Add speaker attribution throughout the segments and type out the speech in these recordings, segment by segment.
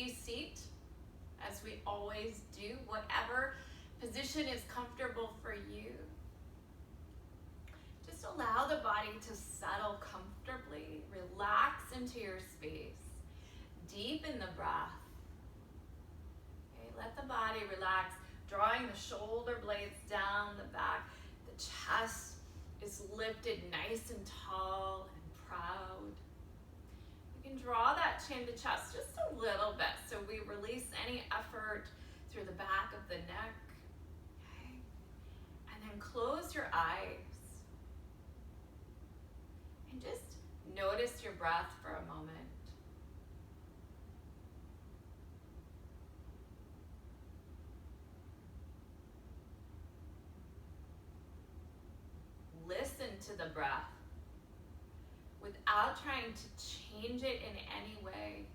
Speaker 1: comfy seat, as we always do, whatever position is comfortable for you. Just allow the body to settle comfortably. Relax into your space. Deepen the breath. Okay, let the body relax, drawing the shoulder blades down the back. The chest is lifted nice and tall and proud. You can draw that chin to chest just a little bit so we release any effort through the back of the neck. Okay? And then close your eyes. And just notice your breath for a moment. Listen to the breath without trying to change it in any way.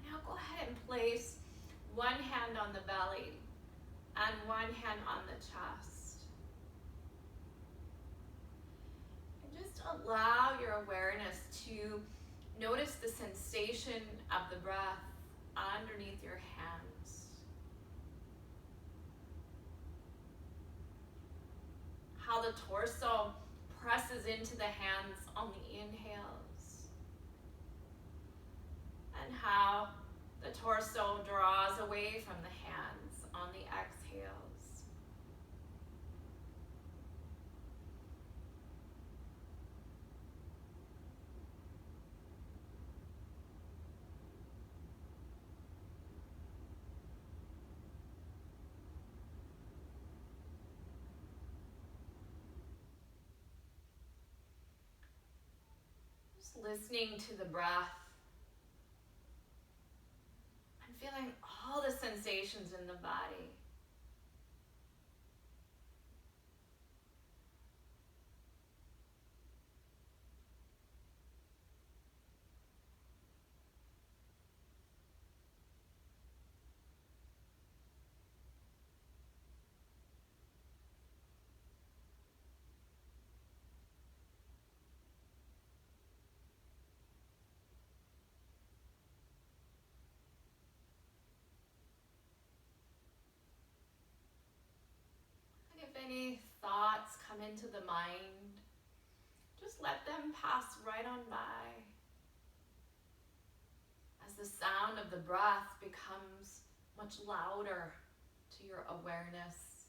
Speaker 1: Now go ahead and place one hand on the belly and one hand on the chest. And just allow your awareness to notice the sensation of the breath underneath your hands. How the torso presses into the hands on the inhales. And how the torso draws away from the hands on the exhales. Just listening to the breath. I'm feeling all the sensations in the body. If any thoughts come into the mind, just let them pass right on by. As the sound of the breath becomes much louder to your awareness,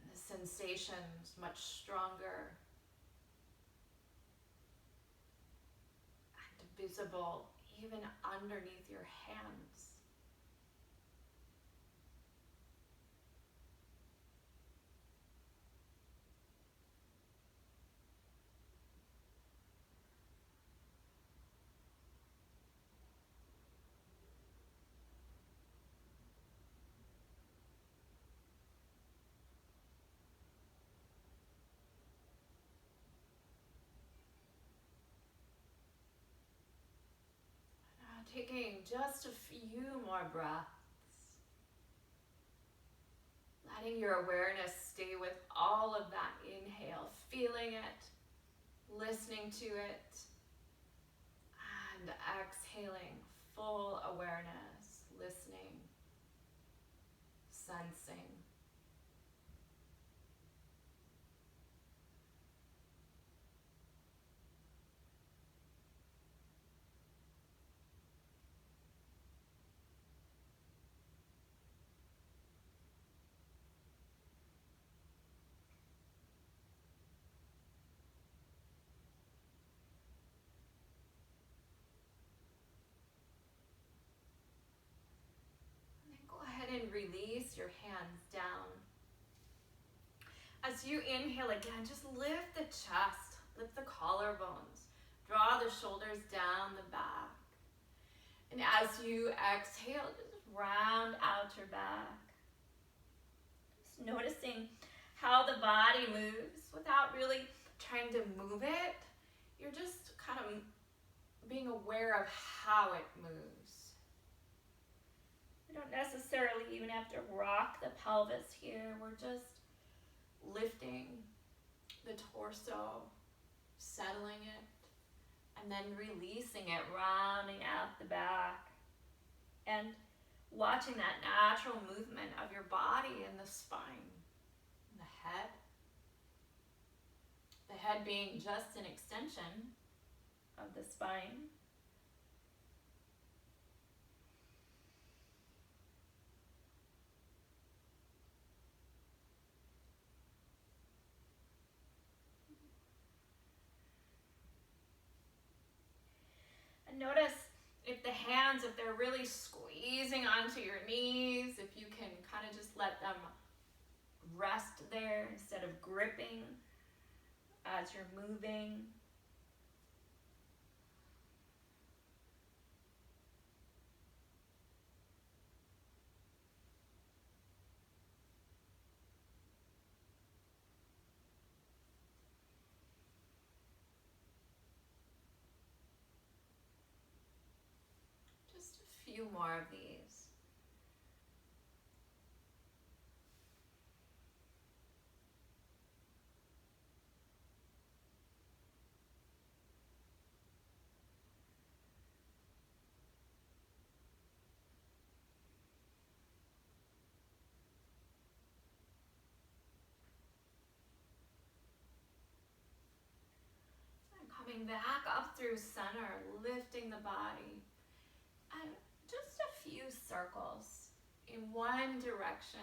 Speaker 1: and the sensations much stronger and visible even underneath your hands. Taking just a few more breaths. Letting your awareness stay with all of that inhale, feeling it, listening to it, and exhaling, full awareness, listening, sensing. And release your hands down As you inhale again, just lift the chest, lift the collarbones, draw the shoulders down the back. And as you exhale, just round out your back. Just noticing how the body moves without really trying to move it. You're just kind of being aware of how it moves. We don't necessarily even have to rock the pelvis here. We're just lifting the torso, settling it, and then releasing it, rounding out the back. And watching that natural movement of your body and the spine, and the head. The head being just an extension of the spine. And notice if the hands, if they're really squeezing onto your knees, if you can kind of just let them rest there instead of gripping as you're moving. Just a few more of these. And coming back up through center, lifting the body. And just a few circles in one direction.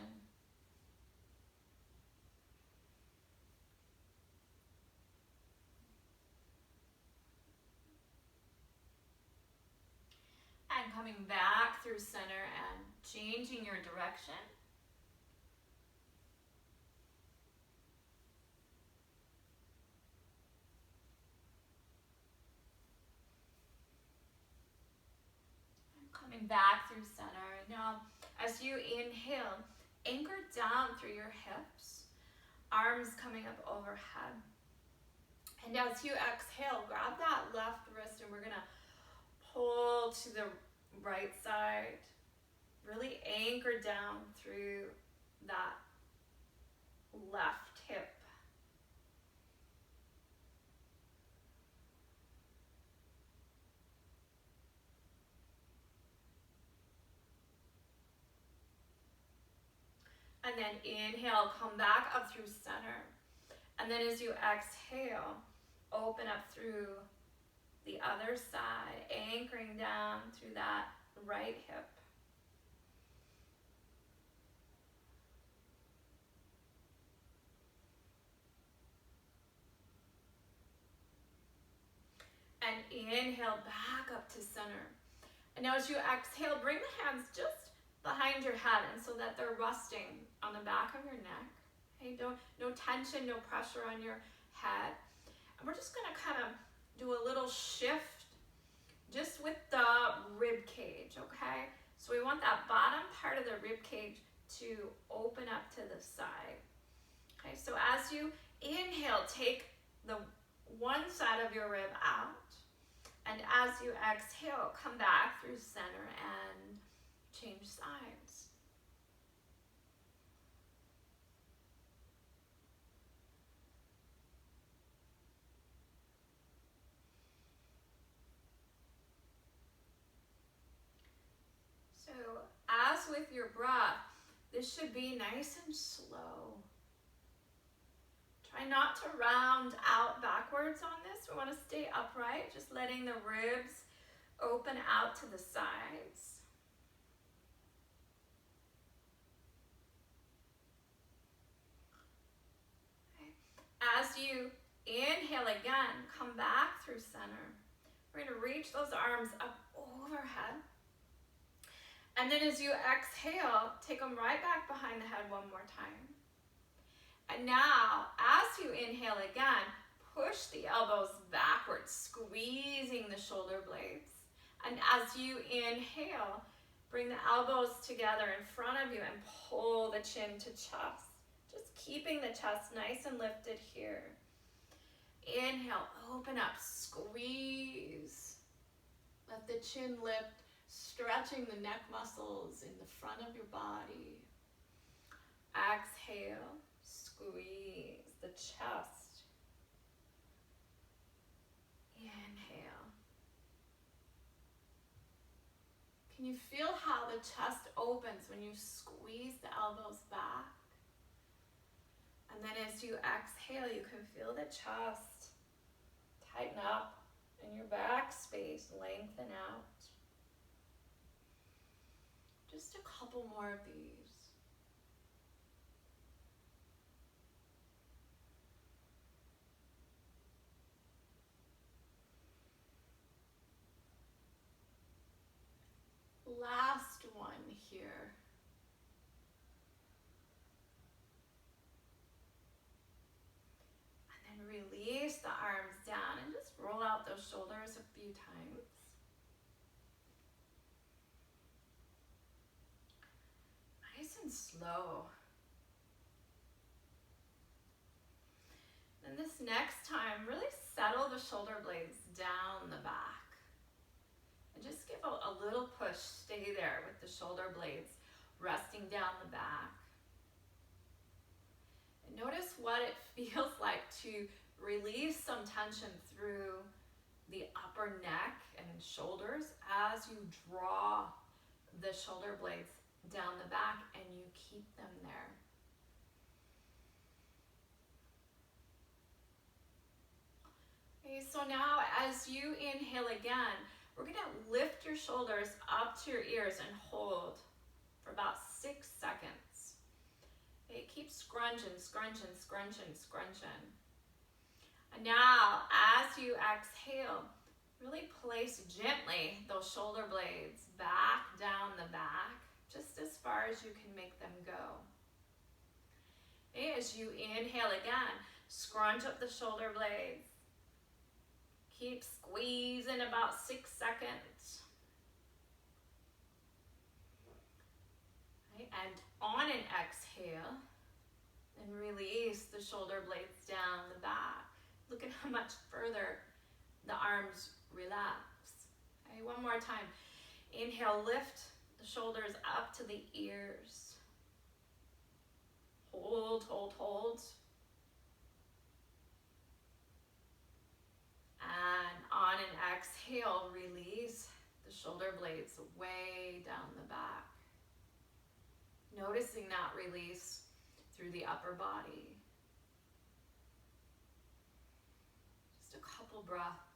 Speaker 1: And coming back through center and changing your direction. And coming back through center. Now, as you inhale, anchor down through your hips, arms coming up overhead. And as you exhale, grab that left wrist and we're gonna pull to the right side. Really anchor down through that left hip. And then inhale, come back up through center. And then as you exhale, open up through the other side, anchoring down through that right hip. And inhale back up to center. And now as you exhale, bring the hands just behind your head and so that they're resting on the back of your neck. Okay, no tension, no pressure on your head. And we're just gonna kind of do a little shift just with the rib cage, okay? So we want that bottom part of the rib cage to open up to the side. Okay, so as you inhale, take the one side of your rib out. And as you exhale, come back through center and change sides. So as with your breath, this should be nice and slow. Try not to round out backwards on this. We want to stay upright, just letting the ribs open out to the sides. Okay. As you inhale again, come back through center. We're going to reach those arms up overhead. And then as you exhale, take them right back behind the head one more time. And now as you inhale again, push the elbows backwards, squeezing the shoulder blades. And as you inhale, bring the elbows together in front of you and pull the chin to chest. Just keeping the chest nice and lifted here. Inhale, open up, squeeze. Let the chin lift, stretching the neck muscles in the front of your body. Exhale, squeeze the chest. Inhale. Can you feel how the chest opens when you squeeze the elbows back? And then as you exhale, you can feel the chest tighten up and your back space lengthen out. Just a couple more of these. Last one here. And then release the arms down and just roll out those shoulders a few times. Nice and slow. And this next time, really settle the shoulder blades down the back. And just give a little push. Stay there with the shoulder blades resting down the back. And notice what it feels like to release some tension through the upper neck and shoulders as you draw the shoulder blades down the back and you keep them there. Okay, so now as you inhale again, we're going to lift your shoulders up to your ears and hold for about 6 seconds. Okay, keep scrunching, scrunching, scrunching, scrunching. And now, as you exhale, really place gently those shoulder blades back down the back, just as far as you can make them go. Okay, as you inhale again, scrunch up the shoulder blades. Keep squeezing about 6 seconds. Okay, and on an exhale, and release the shoulder blades down the back. Look at how much further the arms relax. Okay, one more time. Inhale, lift the shoulders up to the ears. Hold, hold, hold. And on an exhale, release the shoulder blades way down the back. Noticing that release through the upper body. Just a couple breaths.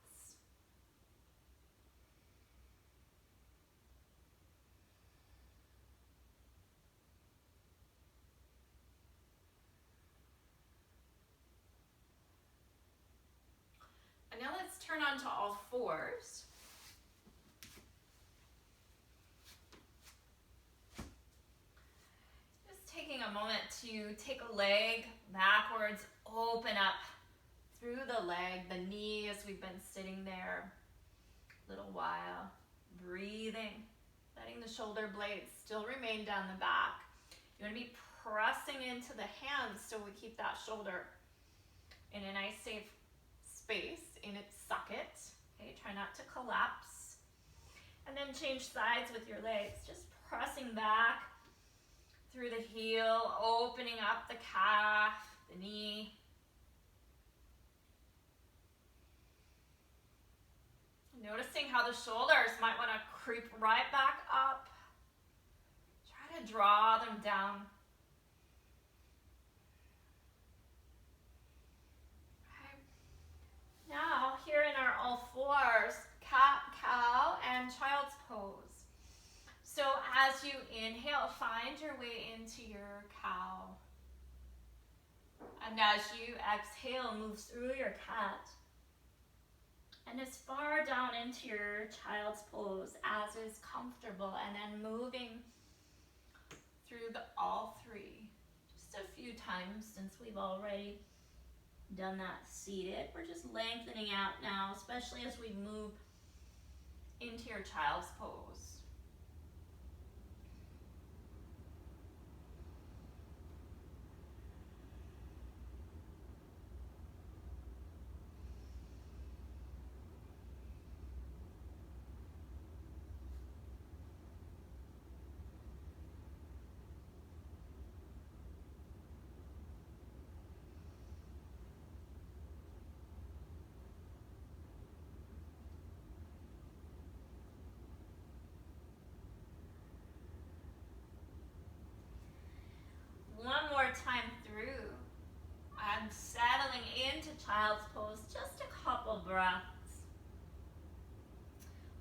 Speaker 1: And now let's turn on to all fours. Just taking a moment to take a leg backwards, open up through the leg, the knee as we've been sitting there a little while. Breathing, letting the shoulder blades still remain down the back. You want to be pressing into the hands so we keep that shoulder in a nice safe space in its socket. Okay, try not to collapse. And then change sides with your legs, just pressing back through the heel, opening up the calf, the knee. Noticing how the shoulders might want to creep right back up. Try to draw them down. Now, here in our all fours, cat, cow, and child's pose. So as you inhale, find your way into your cow. And as you exhale, move through your cat. And as far down into your child's pose as is comfortable. And then moving through all three. Just a few times since we've already
Speaker 2: Done that seated. We're just lengthening out now, especially as we move into your child's pose. One more time through. I'm settling into child's pose, just a couple breaths.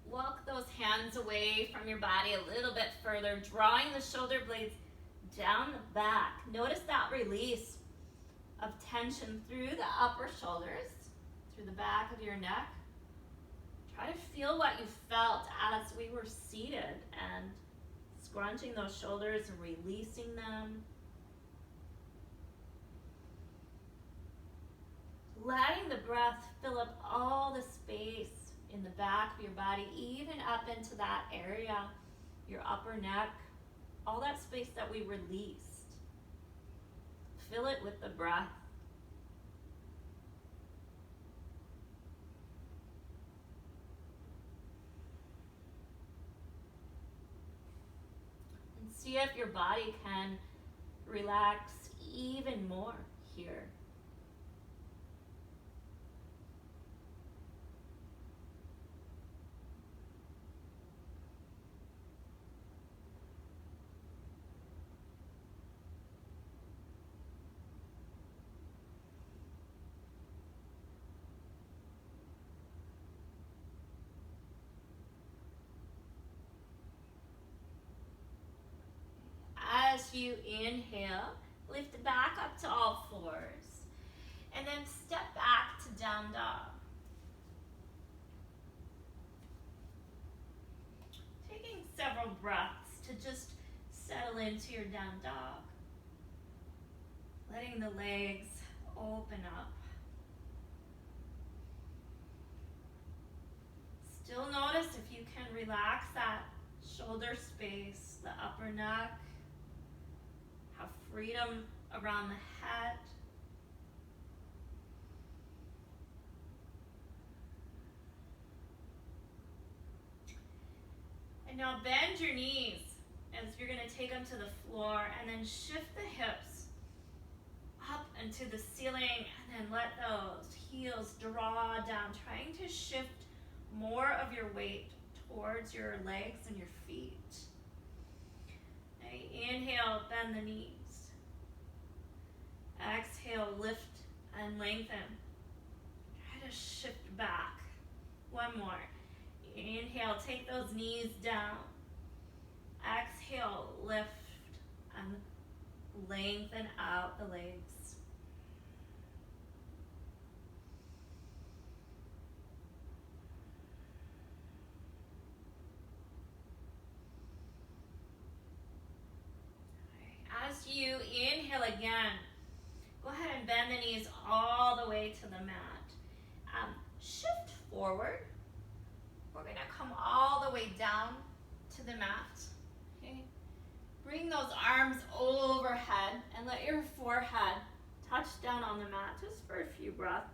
Speaker 2: Walk those hands away from your body a little bit further, drawing the shoulder blades down the back. Notice that release of tension through the upper shoulders, through the back of your neck. Try to feel what you felt as we were seated and scrunching those shoulders and releasing them. Letting the breath fill up all the space in the back of your body, even up into that area, your upper neck, all that space that we released. Fill it with the breath. And see if your body can relax even more here. As you inhale, lift back up to all fours, and then step back to down dog. Taking several breaths to just settle into your down dog. Letting the legs open up. Still notice if you can relax that shoulder space, the upper neck. Have freedom around the head. And now bend your knees as you're going to take them to the floor, and then shift the hips up into the ceiling, and then let those heels draw down, trying to shift more of your weight towards your legs and your feet. Inhale, bend the knees. Exhale, lift and lengthen. Try to shift back. One more. Inhale, take those knees down. Exhale, lift and lengthen out the legs. As you inhale again, go ahead and bend the knees all the way to the mat. Shift forward. We're going to come all the way down to the mat. Okay? Bring those arms overhead and let your forehead touch down on the mat just for a few breaths.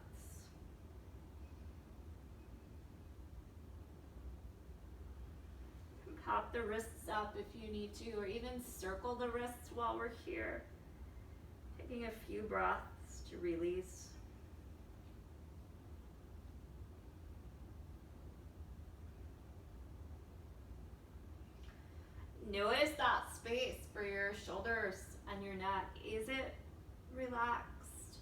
Speaker 2: Pop the wrists up if you need to, or even circle the wrists while we're here. Taking a few breaths to release. Notice that space for your shoulders and your neck. Is it relaxed?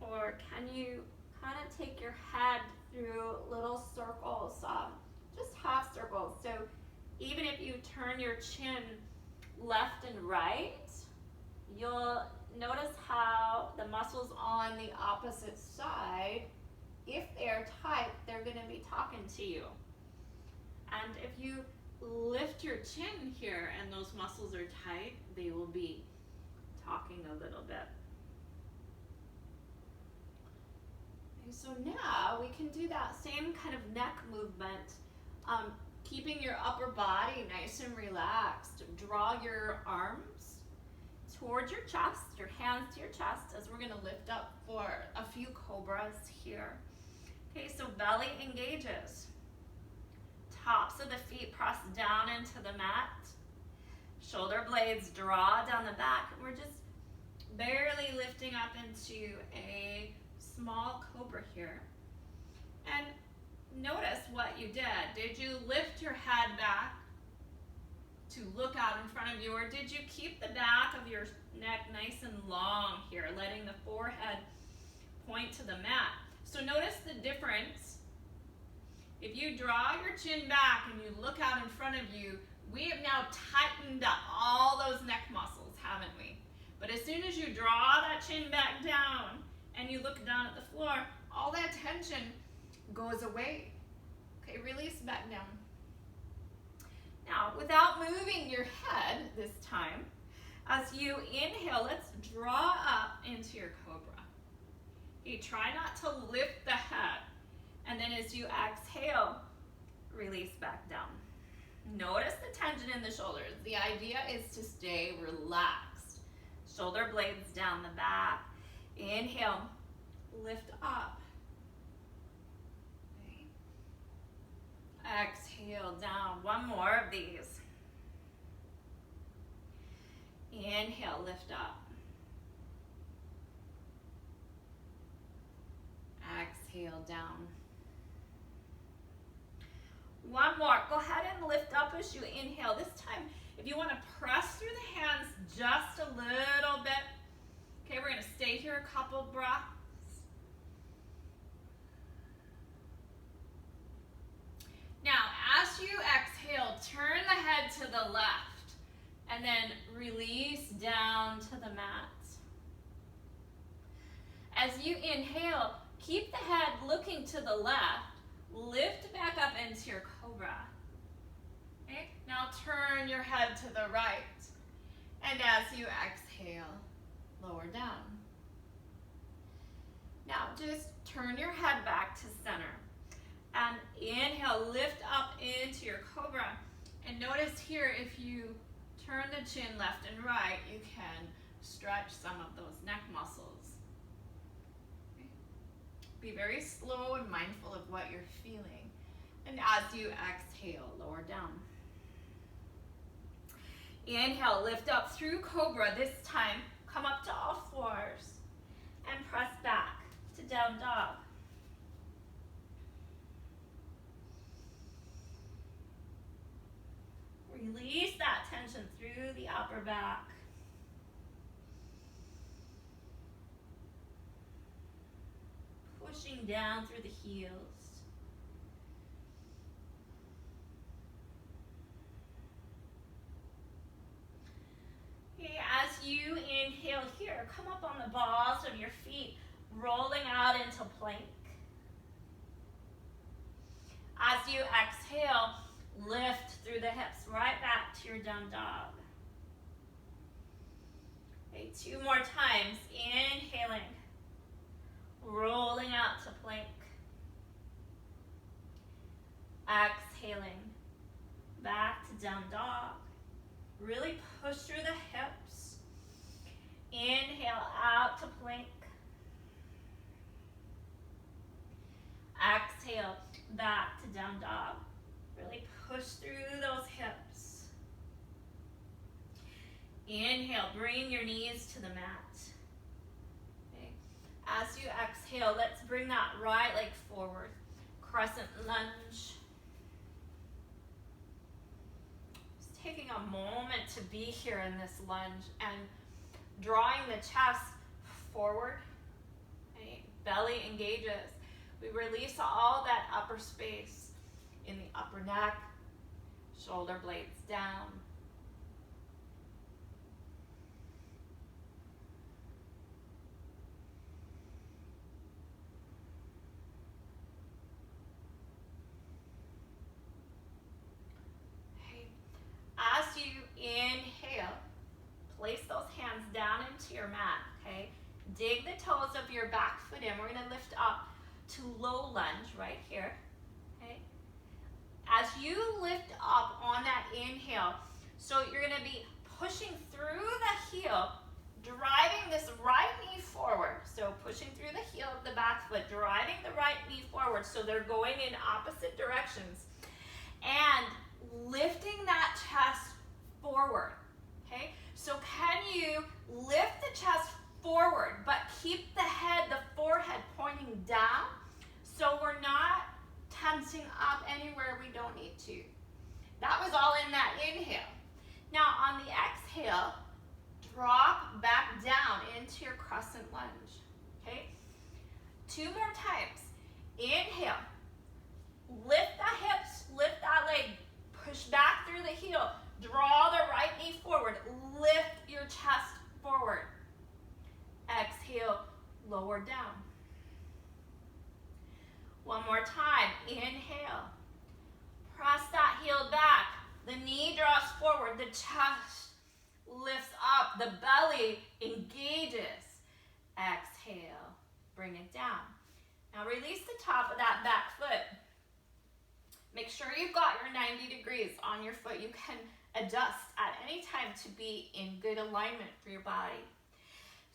Speaker 2: Or can you kind of take your head through little circles, just half circles? So even if you turn your chin left and right, you'll notice how the muscles on the opposite side, if they're tight, they're going to be talking to you. And if you lift your chin here and those muscles are tight, they will be talking a little bit. Okay, so now we can do that same kind of neck movement, keeping your upper body nice and relaxed. Draw your arms towards your chest, your hands to your chest, as we're gonna lift up for a few cobras here. Okay, so belly engages. Tops of the feet press down into the mat. Shoulder blades draw down the back. We're just barely lifting up into a small cobra here. And notice what you did. Did you lift your head back to look out in front of you, or did you keep the back of your neck nice and long here, letting the forehead point to the mat? So notice the difference. If you draw your chin back and you look out in front of you, we have now tightened up all those neck muscles, haven't we? But as soon as you draw that chin back down and you look down at the floor, all that tension goes away. Okay, release back down. Now, without moving your head this time, as you inhale, let's draw up into your cobra. Okay, try not to lift the head. And then as you exhale, release back down. Notice the tension in the shoulders. The idea is to stay relaxed. Shoulder blades down the back. Inhale, lift up. Okay. Exhale down. One more of these. Inhale, lift up. Exhale down. One more. Go ahead and lift up as you inhale. This time, if you want to press through the hands just a little bit. Okay, we're going to stay here a couple breaths. Now, as you exhale, turn the head to the left and then release down to the mat. As you inhale, keep the head looking to the left. Lift back up into your cobra. Okay? Now turn your head to the right. And as you exhale, lower down. Now just turn your head back to center. And inhale, lift up into your cobra. And notice here, if you turn the chin left and right, you can stretch some of those neck muscles. Be very slow and mindful of what you're feeling. And as you exhale, lower down. Inhale, lift up through cobra. This time, come up to all fours and press back to down dog. Release that tension through the upper back. Pushing down through the heels. Okay, as you inhale here, come up on the balls of your feet, rolling out into plank. As you exhale, lift through the hips, right back to your down dog. Okay, 2 more times. Inhaling. Rolling out to plank. Exhaling. Back to down dog. Really push through the hips. Inhale out to plank. Exhale back to down dog. Really push through those hips. Inhale, bring your knees to the mat. As you exhale, let's bring that right leg forward. Crescent lunge. Just taking a moment to be here in this lunge and drawing the chest forward. Okay? Belly engages. We release all that upper space in the upper neck. Shoulder blades down. As you inhale, place those hands down into your mat, okay? Dig the toes of your back foot in. We're gonna lift up to low lunge right here. Okay. As you lift up on that inhale, so you're going to be pushing through the heel, driving this right knee forward. So pushing through the heel of the back foot, driving the right knee forward. So they're going in opposite directions. And lifting that chest forward. Okay? So can you lift the chest forward, but keep the head, the forehead pointing down, so we're not tensing up anywhere we don't need to. That was all in that inhale. Now on the exhale, drop back down into your crescent lunge. Okay? 2 more times. Inhale. Lift the hips, lift that leg, push back through the heel, draw the right knee forward, lift your chest forward. Exhale, lower down. One more time. Inhale. Press that heel back. The knee draws forward. The chest lifts up. The belly engages. Exhale. Bring it down. Now release the top of that back foot. Make sure you've got your 90 degrees on your foot. You can adjust at any time to be in good alignment for your body.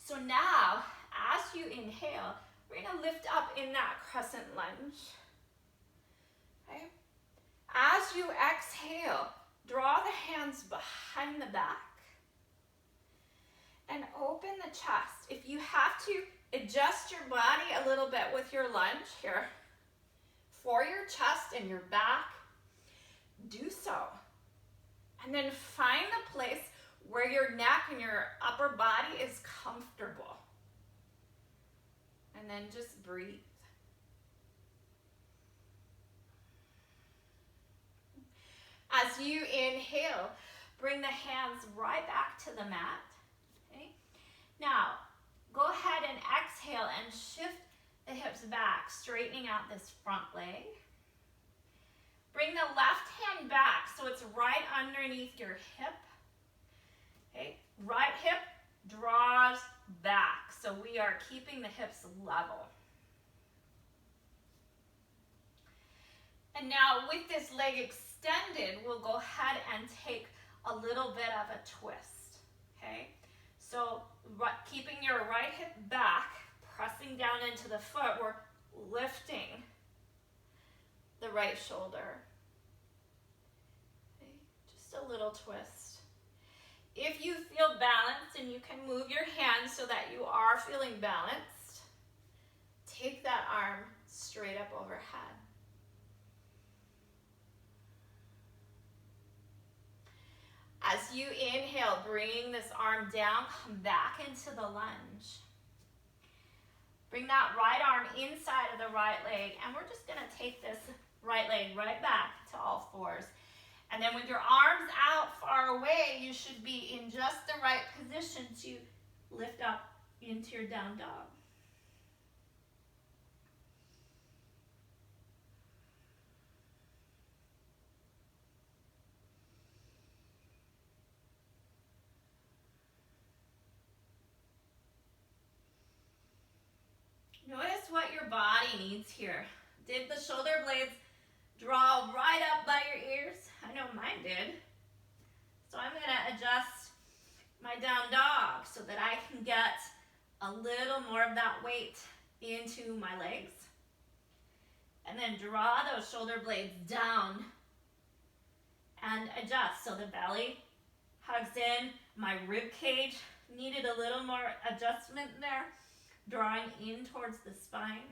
Speaker 2: So now, as you inhale, we're going to lift up in that crescent lunge. Okay? As you exhale, draw the hands behind the back and open the chest. If you have to adjust your body a little bit with your lunge here, for your chest and your back, do so. And then find the place where your neck and your upper body is comfortable. And then just breathe. As you inhale, bring the hands right back to the mat. Okay? Now, go ahead and exhale and shift the hips back, straightening out this front leg. Bring the left hand back so it's right underneath your hip. Okay, right hip draws back, so we are keeping the hips level. And now with this leg extended, we'll go ahead and take a little bit of a twist. Okay, so keeping your right hip back, pressing down into the foot, we're lifting the right shoulder. Okay, just a little twist. If you feel balanced and you can move your hands so that you are feeling balanced, take that arm straight up overhead. As you inhale, bring this arm down, come back into the lunge. Bring that right arm inside of the right leg, and we're just going to take this right leg right back to all fours. And then with your arms out far away, you should be in just the right position to lift up into your down dog. Notice what your body needs here. Did the shoulder blades draw right up by your ears? I know mine did. So I'm going to adjust my down dog so that I can get a little more of that weight into my legs. And then draw those shoulder blades down and adjust. So the belly hugs in. My rib cage needed a little more adjustment there. Drawing in towards the spine.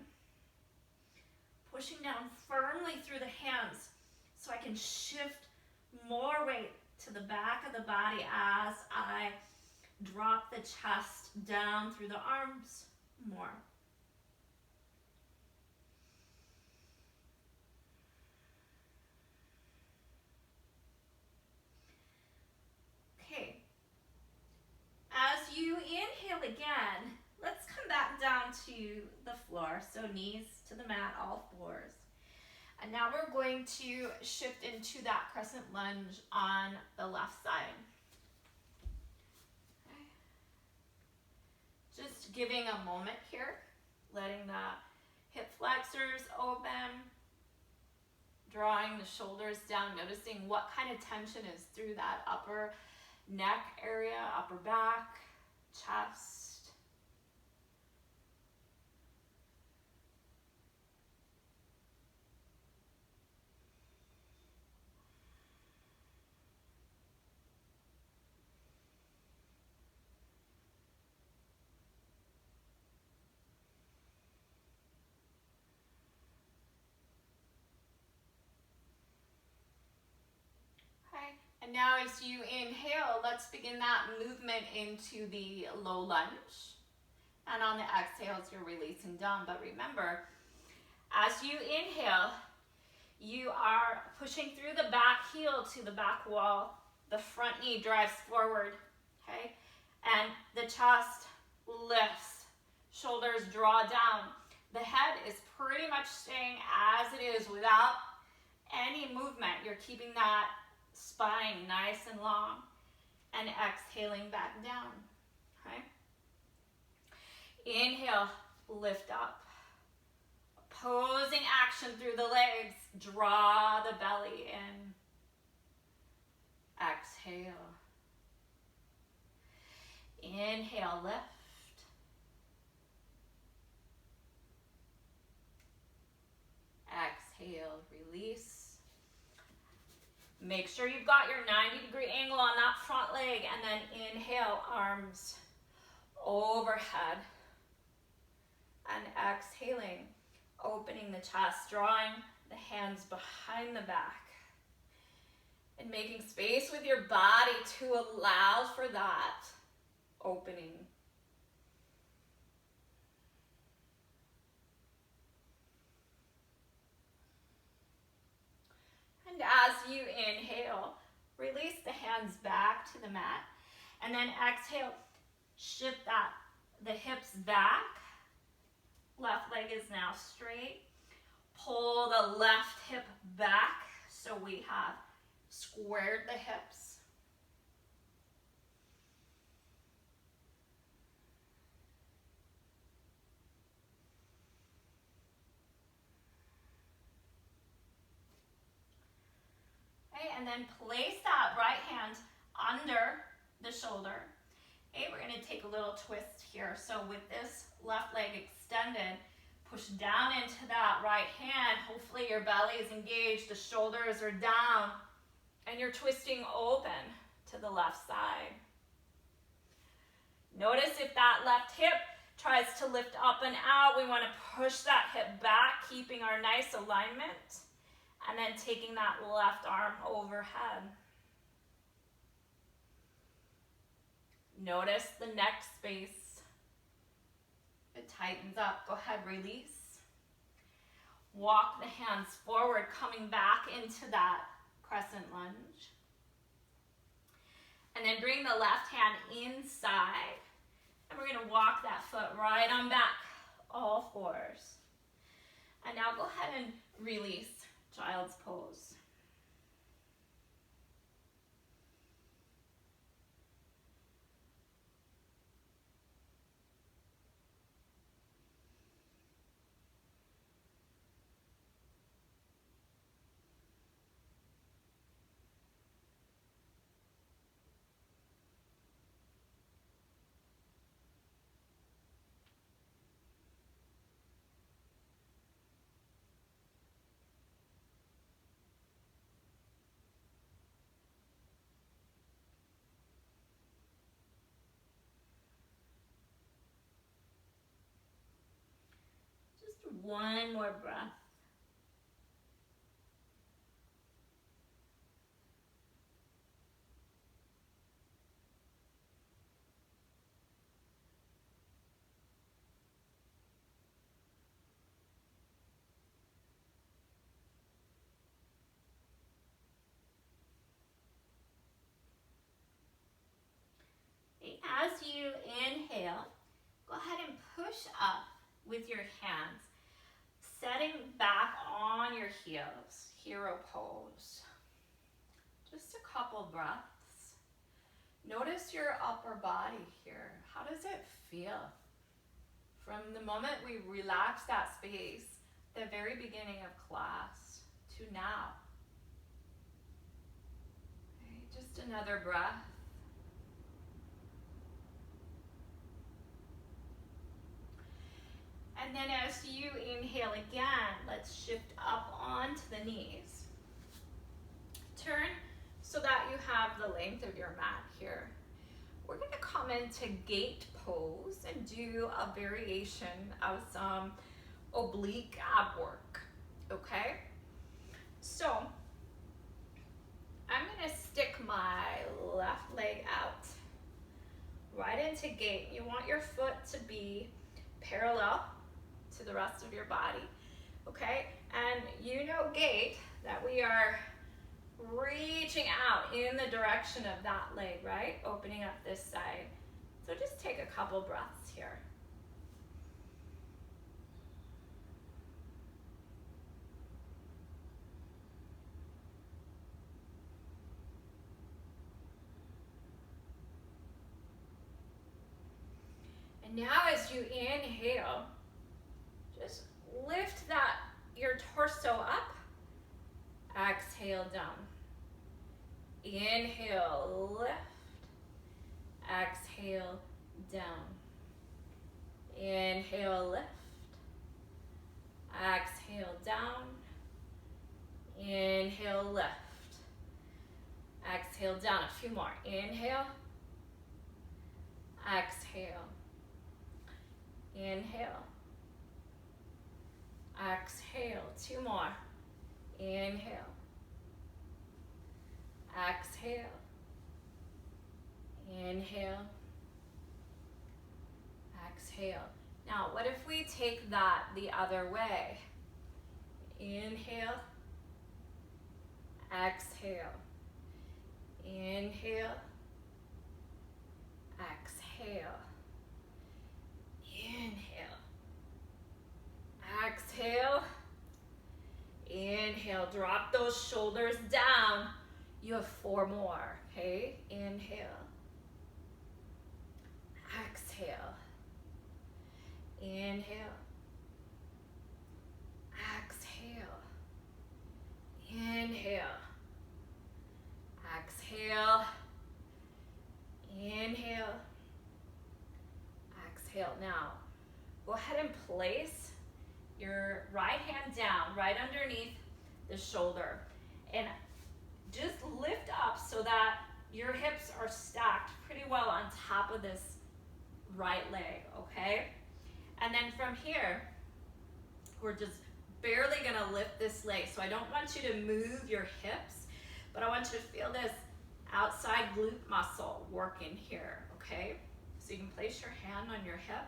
Speaker 2: Pushing down firmly through the hands so I can shift more weight to the back of the body as I drop the chest down through the arms more. Okay. As you inhale again, let's come back down to the floor, so knees to the mat, all fours. And now we're going to shift into that crescent lunge on the left side. Okay. Just giving a moment here, letting that
Speaker 1: Hip flexors open. Drawing the shoulders down, noticing what kind of tension is through that upper neck area, upper back, chest. And now as you inhale, let's begin that movement into the low lunge. And on the exhales, you're releasing down. But remember, as you inhale, you are pushing through the back heel to the back wall. The front knee drives forward, okay? And the chest lifts, shoulders draw down. The head is pretty much staying as it is without any movement. You're keeping that spine nice and long, and exhaling back down, okay? Inhale, lift up. Opposing action through the legs, draw the belly in. Exhale. Inhale, lift. Exhale, release. Make sure you've got your 90-degree angle on that front leg, and then inhale, arms overhead. And exhaling, opening the chest, drawing the hands behind the back. And making space with your body to allow for that opening. And as you inhale, release the hands back to the mat. And then exhale, shift the hips back. Left leg is now straight. Pull the left hip back so we have squared the hips. And then place that right hand under the shoulder. Okay, we're going to take a little twist here. So with this left leg extended, push down into that right hand. Hopefully your belly is engaged, the shoulders are down, and you're twisting open to the left side. Notice if that left hip tries to lift up and out, we want to push that hip back, keeping our nice alignment. And then taking that left arm overhead. Notice the neck space. It tightens up. Go ahead, release. Walk the hands forward, coming back into that crescent lunge. And then bring the left hand inside. And we're going to walk that foot right on back, all fours. And now go ahead and release. Child's pose. One more breath. As you inhale, go ahead and push up with your hands, setting back on your heels, hero pose. Just a couple breaths. Notice your upper body here. How does it feel from the moment we relax that space, the very beginning of class, to now. Okay, just another breath. And then as you inhale again, let's shift up onto the knees. Turn so that you have the length of your mat here. We're going to come into gate pose and do a variation of some oblique ab work, okay? So I'm going to stick my left leg out right into gate. You want your foot to be parallel to the rest of your body, okay? And you know gate, that we are reaching out in the direction of that leg, right? Opening up this side. So just take a couple breaths here. And now as you inhale, just lift your torso up. Exhale down. Inhale, lift. Exhale, down. Inhale, lift. Exhale, down. Inhale, lift. Exhale, down. A few more. Inhale. Exhale. Inhale. Exhale. Two more. Inhale. Exhale. Inhale. Exhale. Now, what if we take that the other way? Inhale. Exhale. Inhale. Exhale. Inhale. Exhale. Inhale. Drop those shoulders down. You have 4 more, okay? Inhale. Exhale. Inhale. Exhale. Inhale. Exhale. Inhale. Exhale. Now, go ahead and place your right hand down right underneath the shoulder. And just lift up so that your hips are stacked pretty well on top of this right leg, okay? And then from here, we're just barely gonna lift this leg. So I don't want you to move your hips, but I want you to feel this outside glute muscle working here, okay? So you can place your hand on your hip.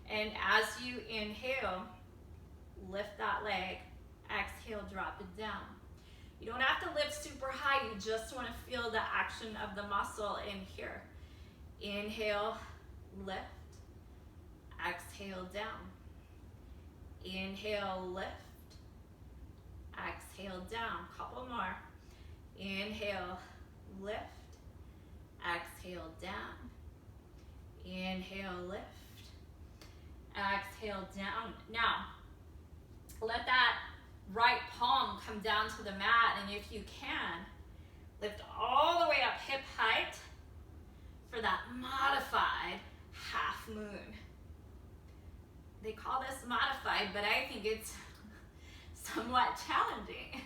Speaker 1: And as you inhale, lift that leg. Exhale, drop it down. You don't have to lift super high, you just want to feel the action of the muscle in here. Inhale, lift. Exhale, down. Inhale, lift. Exhale, down. Couple more. Inhale, lift. Exhale, down. Inhale, lift. Exhale, down. Now, let that right palm come down to the mat, and if you can, lift all the way up hip height for that modified half moon. They call this modified, but I think it's somewhat challenging.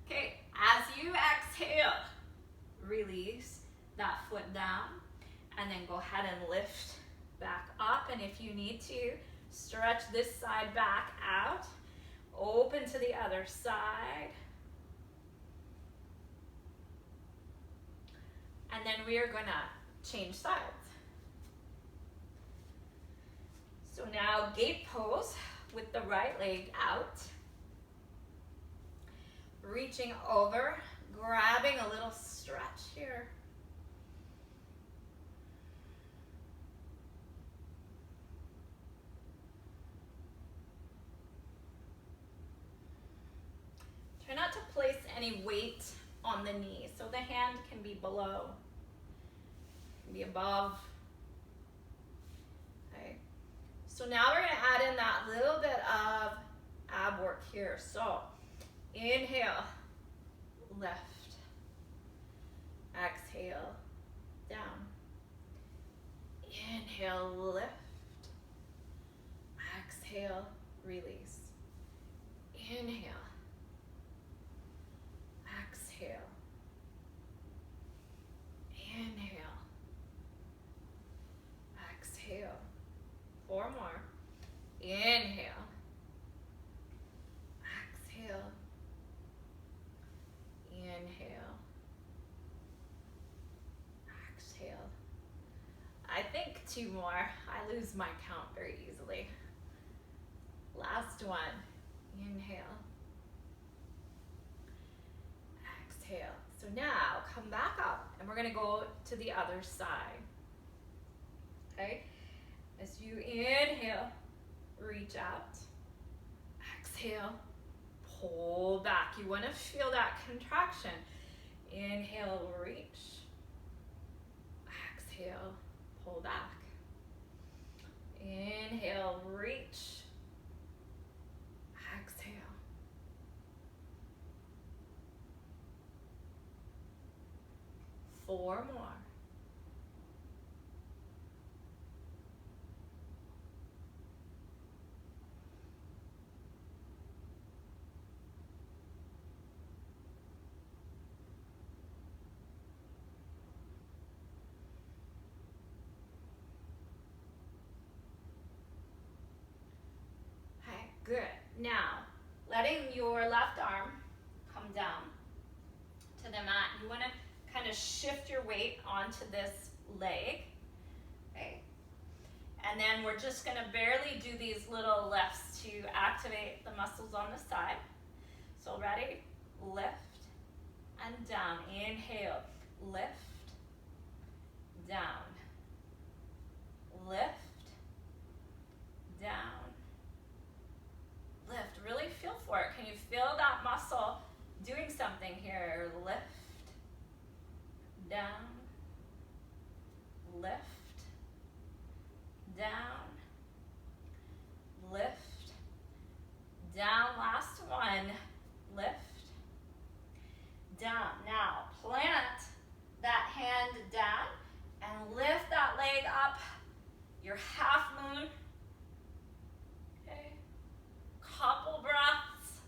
Speaker 1: Okay, as you exhale, release that foot down, and then go ahead and lift back up, and if you need to, stretch this side back out. Open to the other side. And then we are going to change sides. So now gate pose with the right leg out. Reaching over, grabbing a little stretch here. Try not to place any weight on the knee, so the hand can be below, can be above. Okay. So now we're gonna add in that little bit of ab work here. So inhale, lift. Exhale, down. Inhale, lift. Exhale, release. Inhale. Exhale. Inhale. Exhale. 4 more. Inhale. Exhale. Inhale. Exhale. I think 2 more. I lose my count very easily. Last one. Inhale. Exhale. So now come back up and we're gonna go to the other side. Okay? As you inhale, reach out. Exhale, pull back. You wanna feel that contraction. Inhale, reach. Exhale, pull back. Inhale, reach. Exhale. Four more. Okay, good. Now, letting your left arm come down to the mat. You want to kind of shift your weight onto this leg. Okay. And then we're just going to barely do these little lifts to activate the muscles on the side. So ready? Lift and down. Inhale. Lift, down. Lift, down. Lift. Really feel for it. Can you feel that muscle doing something here? Lift, down, lift, down, lift, down. Last one. Lift, down. Now plant that hand down and lift that leg up. Your half moon. Okay. Couple breaths.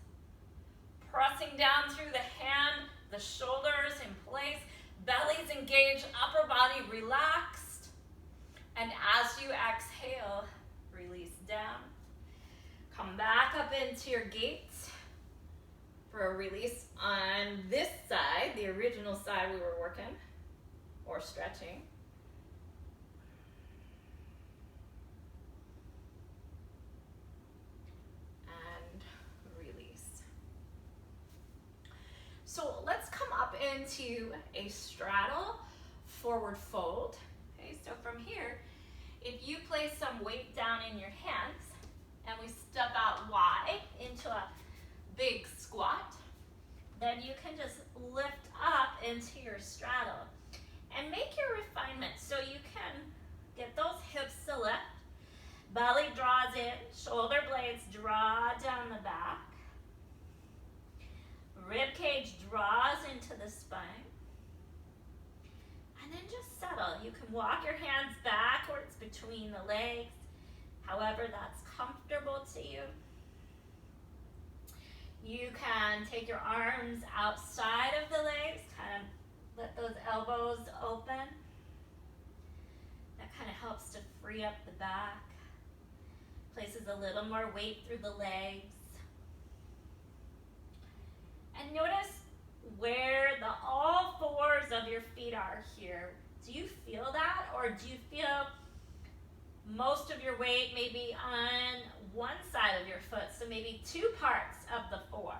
Speaker 1: Pressing down through the hand, the shoulders in place. Belly's engaged, upper body relaxed. And as you exhale, release down. Come back up into your gates for a release on this side, the original side we were working or stretching. And release. So let's come up into a straddle forward fold. Okay, so from here, if you place some weight down in your hands and we step out wide into a big squat, then you can just lift up into your straddle and make your refinement so you can get those hips to lift. Belly draws in, shoulder blades draw down the back. Rib cage draws into the spine. And then just settle. You can walk your hands backwards between the legs, however that's comfortable to you. You can take your arms outside of the legs, kind of let those elbows open. That kind of helps to free up the back. Places a little more weight through the legs. And notice where all fours of your feet are here. Do you feel that? Or do you feel most of your weight maybe on one side of your foot? So maybe 2 parts of the 4.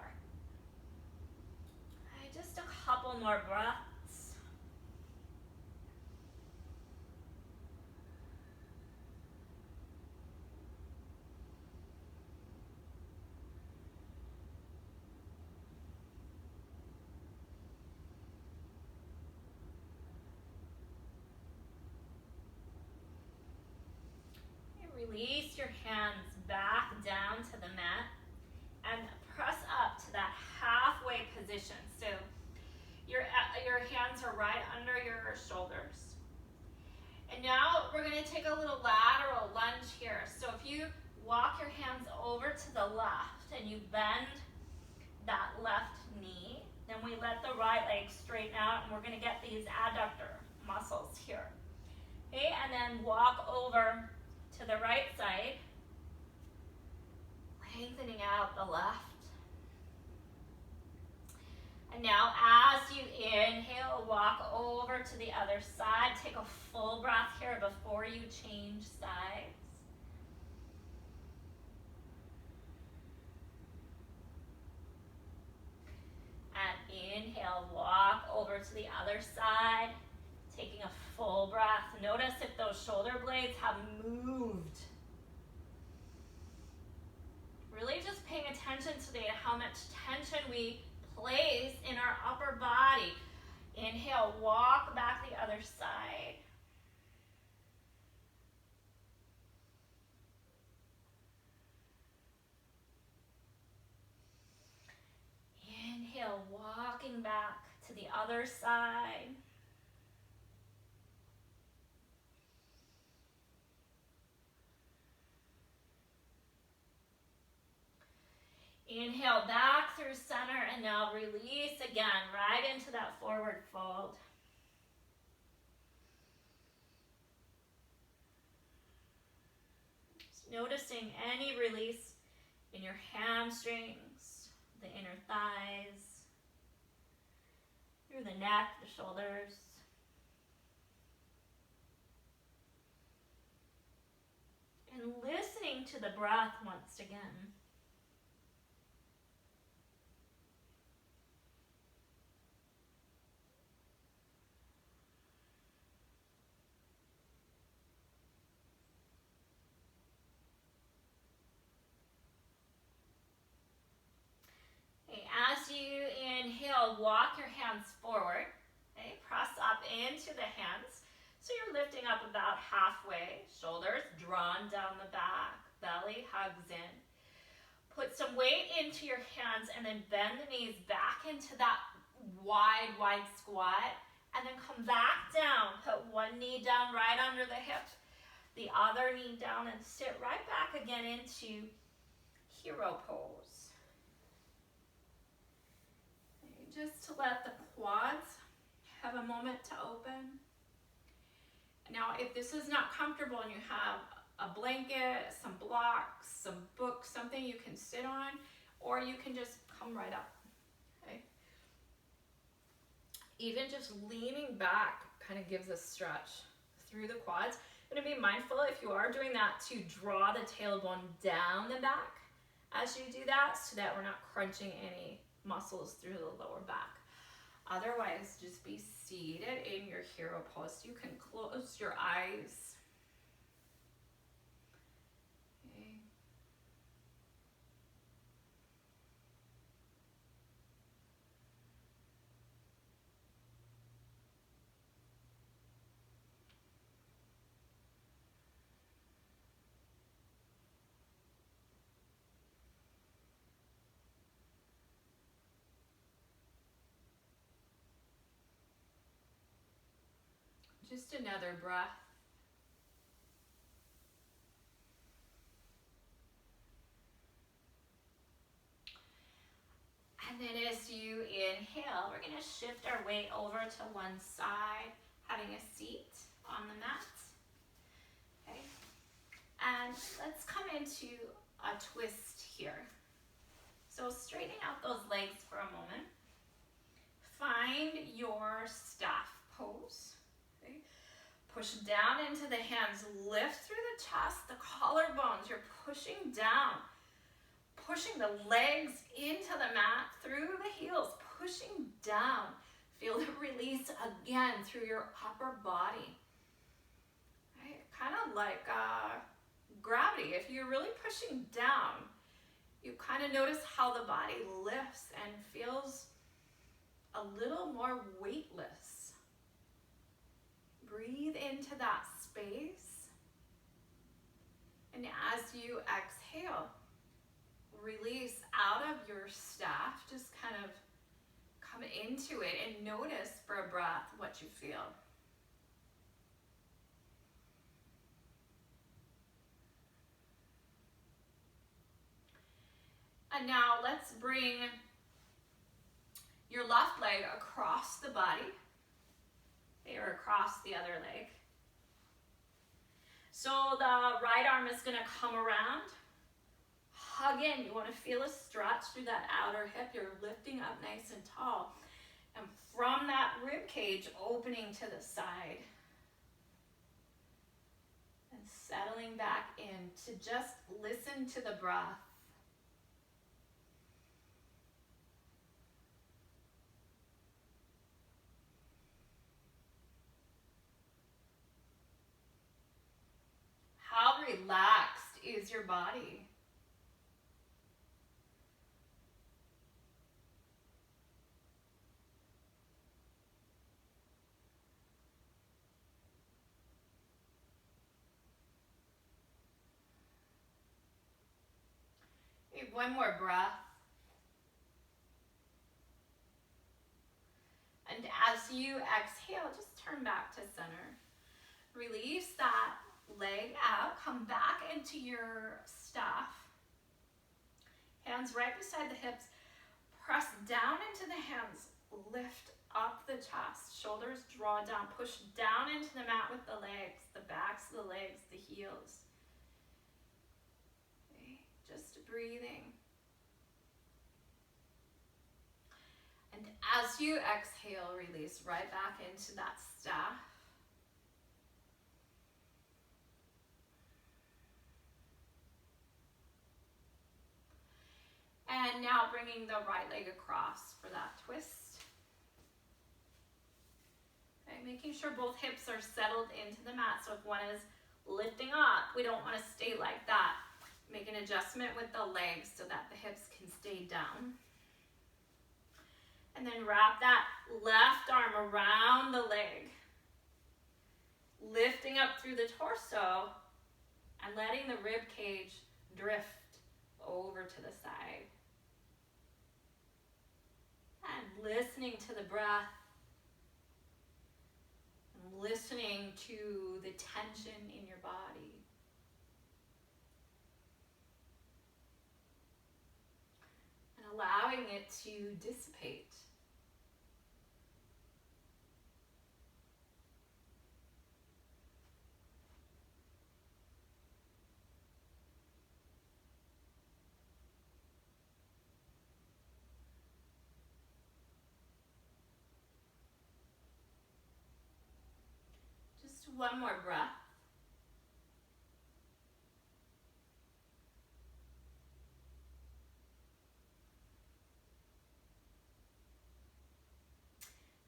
Speaker 1: Okay, just a couple more breaths.
Speaker 2: release your hands back down to the mat and press up to that halfway position. So your hands are right under your shoulders. And now we're going to take a little lateral lunge here. So if you walk your hands over to the left and you bend that left knee, then we let the right leg straighten out and we're going to get these adductor muscles here. Okay, and then walk over to the right side, lengthening out the left. And now as you inhale, walk over to the other side. Take a full breath here before you change sides. And inhale, walk over to the other side. Taking a full breath. Notice if those shoulder blades have moved. Really just paying attention today to how much tension we place in our upper body. Inhale, walk back the other side. Inhale, walking back to the other side. Inhale back through center and now release again, right into that forward fold. Just noticing any release in your hamstrings, the inner thighs, through the neck, the shoulders. And listening to the breath once again. As you inhale, walk your hands forward. Okay, press up into the hands. So you're lifting up about halfway. Shoulders drawn down the back. Belly hugs in. Put some weight into your hands and then bend the knees back into that wide squat. And then come back down. Put one knee down right under the hip. The other knee down and sit right back again into hero pose. Just to let the quads have a moment to open. Now, if this is not comfortable and you have a blanket, some blocks, some books, something you can sit on, or you can just come right up, okay? Even just leaning back kind of gives a stretch through the quads. I'm gonna be mindful if you are doing that to draw the tailbone down the back as you do that so that we're not crunching any muscles through the lower back. Otherwise, just be seated in your hero pose. You can close your eyes. Okay. Just another breath. And then as you inhale, we're going to shift our weight over to one side, having a seat on the mat. Okay. And let's come into a twist here. So straightening out those legs for a moment. Find your staff pose. Push down into the hands, lift through the chest, the collarbones. You're pushing down, pushing the legs into the mat, through the heels, pushing down. Feel the release again through your upper body. Right? Kind of like gravity. If you're really pushing down, you kind of notice how the body lifts and feels a little more weightless. Breathe into that space. And
Speaker 1: as you exhale, release out of your staff. Just kind of come into it and notice for a breath what you feel. And now let's bring your left leg across the body, or across the other leg. So the right arm is going to come around. Hug in. You want to feel a stretch through that outer hip. You're lifting up nice and tall. And from that rib cage, opening to the side. And settling back in to just listen to the breath. How relaxed is your body? Okay, one more breath. And as you exhale, just turn back to center. Release that leg out, come back into your staff. Hands right beside the hips. Press down into the hands. Lift up the chest. Shoulders draw down. Push down into the mat with the legs, the backs of the legs, the heels. Okay, just breathing. And as you exhale, release right back into that staff. And now bringing the right leg across for that twist. Okay, making sure both hips are settled into the mat. So if one is lifting up, we don't want to stay like that. Make an adjustment with the legs so that the hips can stay down. And then wrap that left arm around the leg. Lifting up through the torso and letting the rib cage drift over to the side. And listening to the breath. And listening to the tension in your body. And allowing it to dissipate. One more breath.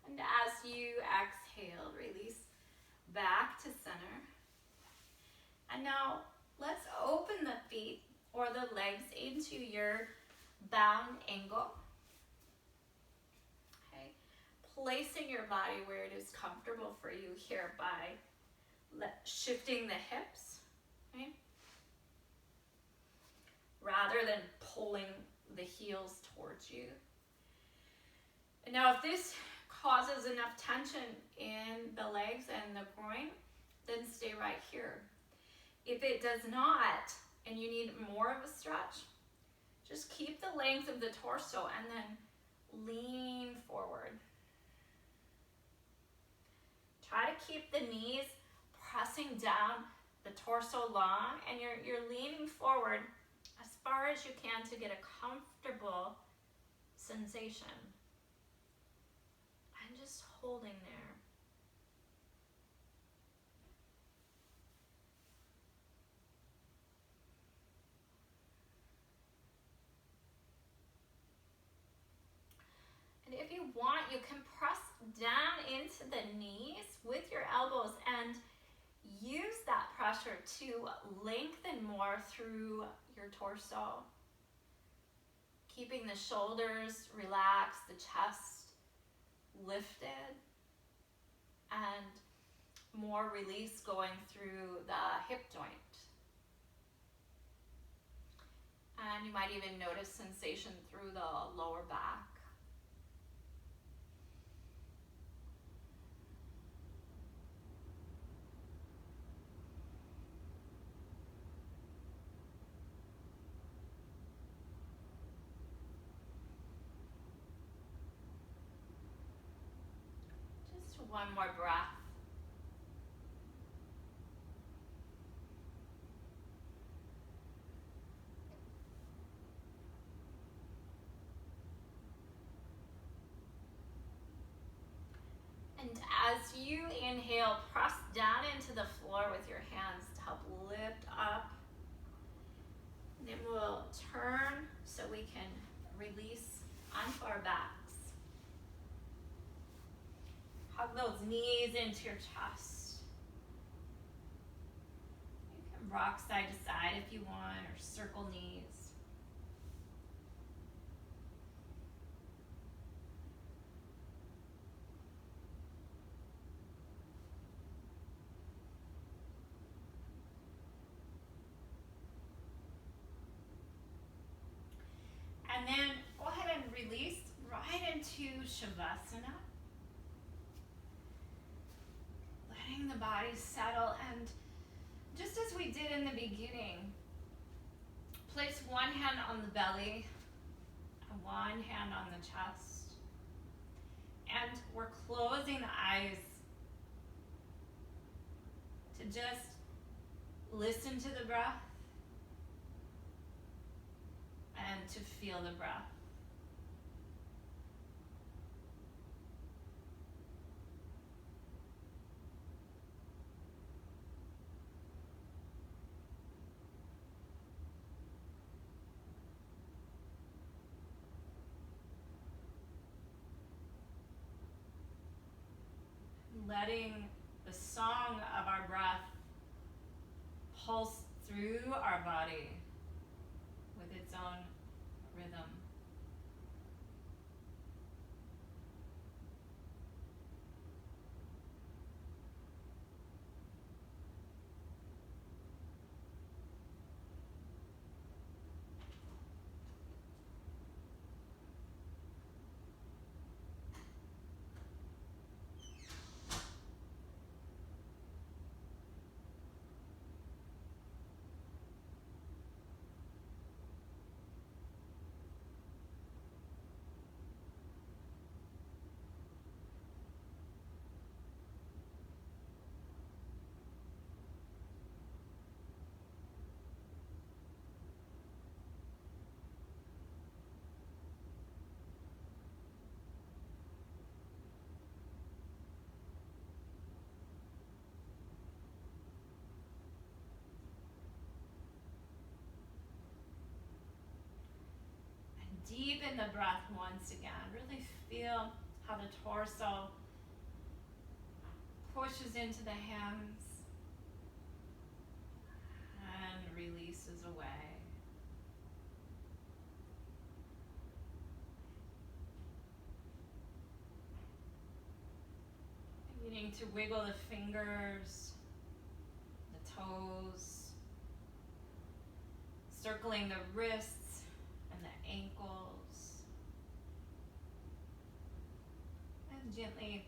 Speaker 1: And as you exhale, release back to center. And now let's open the feet or the legs into your bound angle. Okay, placing your body where it is comfortable for you here by shifting the hips, okay? Rather than pulling the heels towards you. And now if this causes enough tension in the legs and the groin, then stay right here. If it does not, and you need more of a stretch, just keep the length of the torso and then lean forward. Try to keep the knees pressing down, the torso long, and you're leaning forward as far as you can to get a comfortable sensation. And just holding there. And if you want, you can press down into the knees with your elbows and use that pressure to lengthen more through your torso. Keeping the shoulders relaxed, the chest lifted, and more release going through the hip joint. And you might even notice sensation through the lower back. Just one more breath. And as you inhale, press down into the floor with your hands to help lift up. And then we'll turn so we can release onto our backs. Hug those knees into your chest. You can rock side to side if you want, or circle knees. And then go ahead and release right into Shavasana. Letting the body settle, and just as we did in the beginning, place one hand on the belly and one hand on the chest. And we're closing the eyes to just listen to the breath and to feel the breath. Letting the song of our breath pulse through our body with its own rhythm. Deepen the breath once again. Really feel how the torso pushes into the hands and releases away. Beginning to wiggle the fingers, the toes, circling the wrists and the ankles. And gently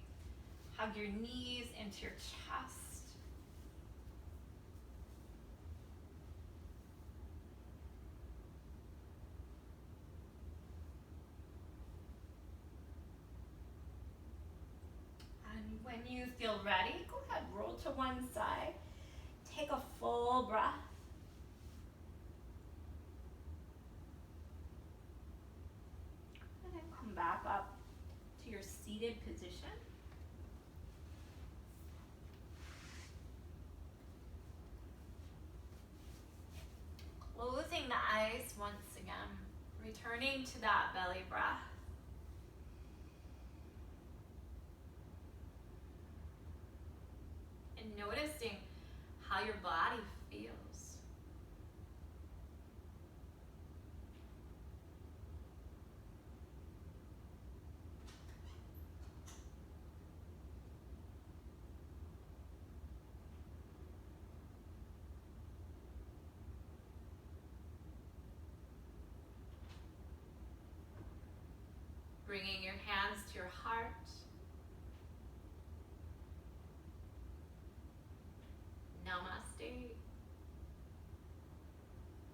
Speaker 1: hug your knees into your chest. And when you feel ready, go ahead, roll to one side. Take a full breath. And then come back up to your seated position. Closing the eyes once again, returning to that belly breath. And noticing how your body feels. bringing your hands to your heart.